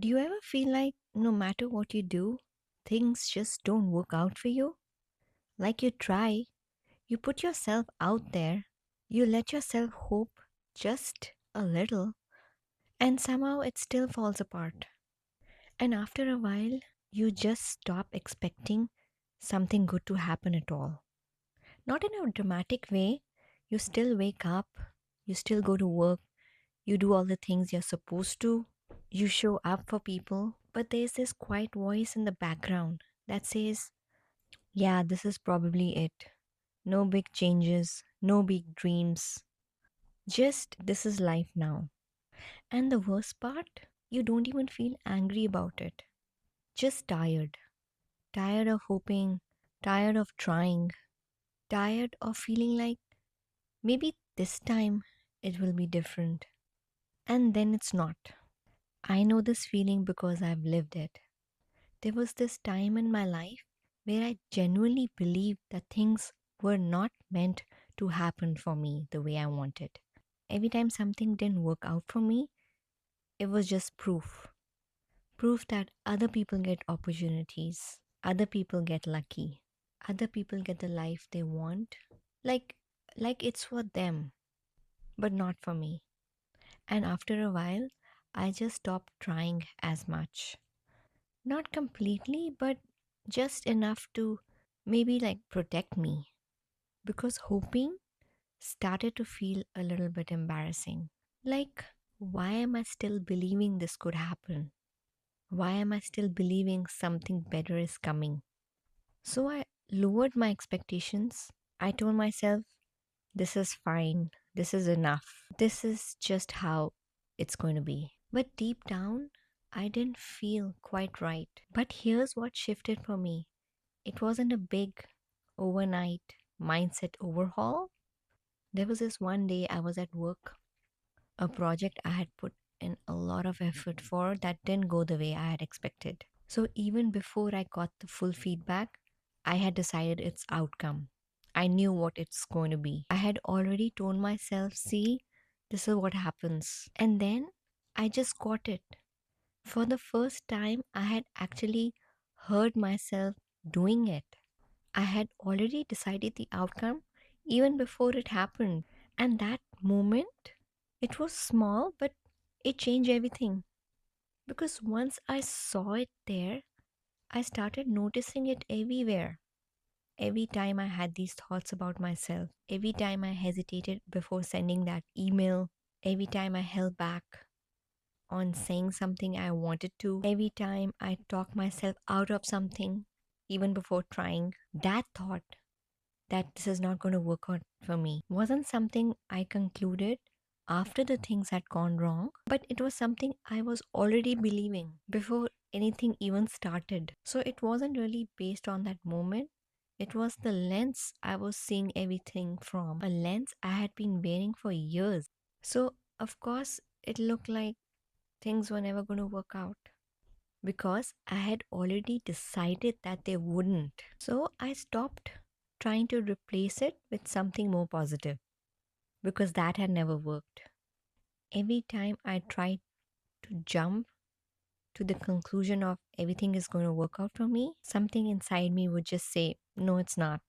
Do you ever feel like no matter what you do, things just don't work out for you? Like you try, you put yourself out there, you let yourself hope just a little, and somehow it still falls apart. And after a while, you just stop expecting something good to happen at all. Not in a dramatic way, you still wake up, you still go to work, you do all the things you're supposed to, you show up for people, but there's this quiet voice in the background that says, yeah, this is probably it. No big changes, no big dreams. Just this is life now. And the worst part, you don't even feel angry about it. Just tired. Tired of hoping, tired of trying, tired of feeling like maybe this time it will be different. And then it's not. I know this feeling because I've lived it. There was this time in my life where I genuinely believed that things were not meant to happen for me the way I wanted. Every time something didn't work out for me, it was just proof. Proof that other people get opportunities, other people get lucky, other people get the life they want. Like like it's for them, but not for me. And after a while, I just stopped trying as much. Not completely, but just enough to maybe like protect me. Because hoping started to feel a little bit embarrassing. Like, why am I still believing this could happen? Why am I still believing something better is coming? So I lowered my expectations. I told myself, this is fine. This is enough. This is just how it's going to be. But deep down, I didn't feel quite right. But here's what shifted for me, it wasn't a big overnight mindset overhaul. There was this one day I was at work, a project I had put in a lot of effort for that didn't go the way I had expected. So even before I got the full feedback, I had decided its outcome. I knew what it's going to be. I had already told myself, see, this is what happens. And then I just got it. For the first time, I had actually heard myself doing it. I had already decided the outcome even before it happened. And that moment, it was small, but it changed everything. Because once I saw it there, I started noticing it everywhere. Every time I had these thoughts about myself, every time I hesitated before sending that email, every time I held back on saying something I wanted to, every time I talked myself out of something, even before trying, that thought that this is not going to work out for me wasn't something I concluded after the things had gone wrong, but it was something I was already believing before anything even started. So it wasn't really based on that moment. It was the lens I was seeing everything from, a lens I had been wearing for years. So, of course, it looked like things were never going to work out because I had already decided that they wouldn't. So I stopped trying to replace it with something more positive because that had never worked. Every time I tried to jump to the conclusion of everything is going to work out for me, something inside me would just say, no, it's not.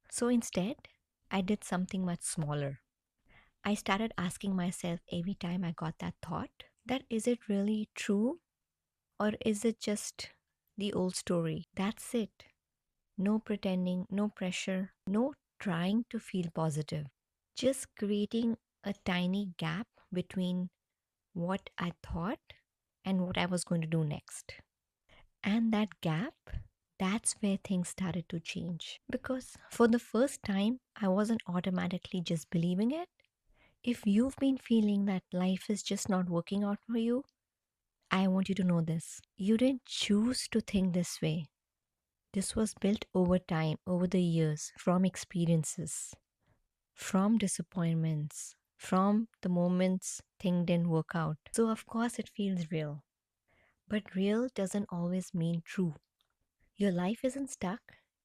So instead, I did something much smaller. I started asking myself every time I got that thought that is it really true or is it just the old story? That's it. No pretending, no pressure, no trying to feel positive. Just creating a tiny gap between what I thought and what I was going to do next. And that gap, that's where things started to change. Because for the first time, I wasn't automatically just believing it. If you've been feeling that life is just not working out for you, I want you to know this. You didn't choose to think this way. This was built over time, over the years, from experiences, from disappointments, from the moments things didn't work out. So, of course, it feels real. But real doesn't always mean true. Your life isn't stuck,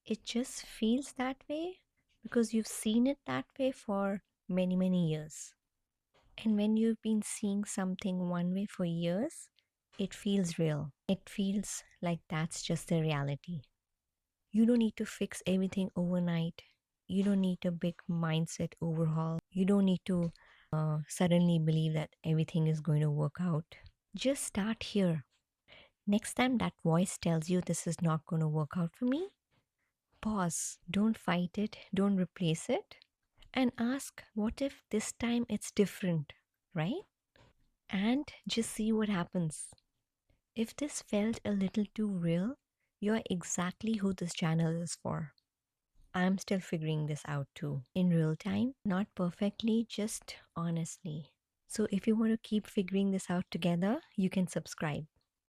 it just feels that way because you've seen it that way for many years. And when you've been seeing something one way for years, It feels real. It feels like that's just the reality. You don't need to fix everything overnight. You don't need a big mindset overhaul. You don't need to suddenly believe that everything is going to work out. Just start here. Next time that voice tells you this is not going to work out for me, pause. Don't fight it. Don't replace it. And ask, what if this time it's different, right? And just see what happens. If this felt a little too real, you're exactly who this channel is for. I'm still figuring this out too. In real time, not perfectly, just honestly. So if you want to keep figuring this out together, you can subscribe.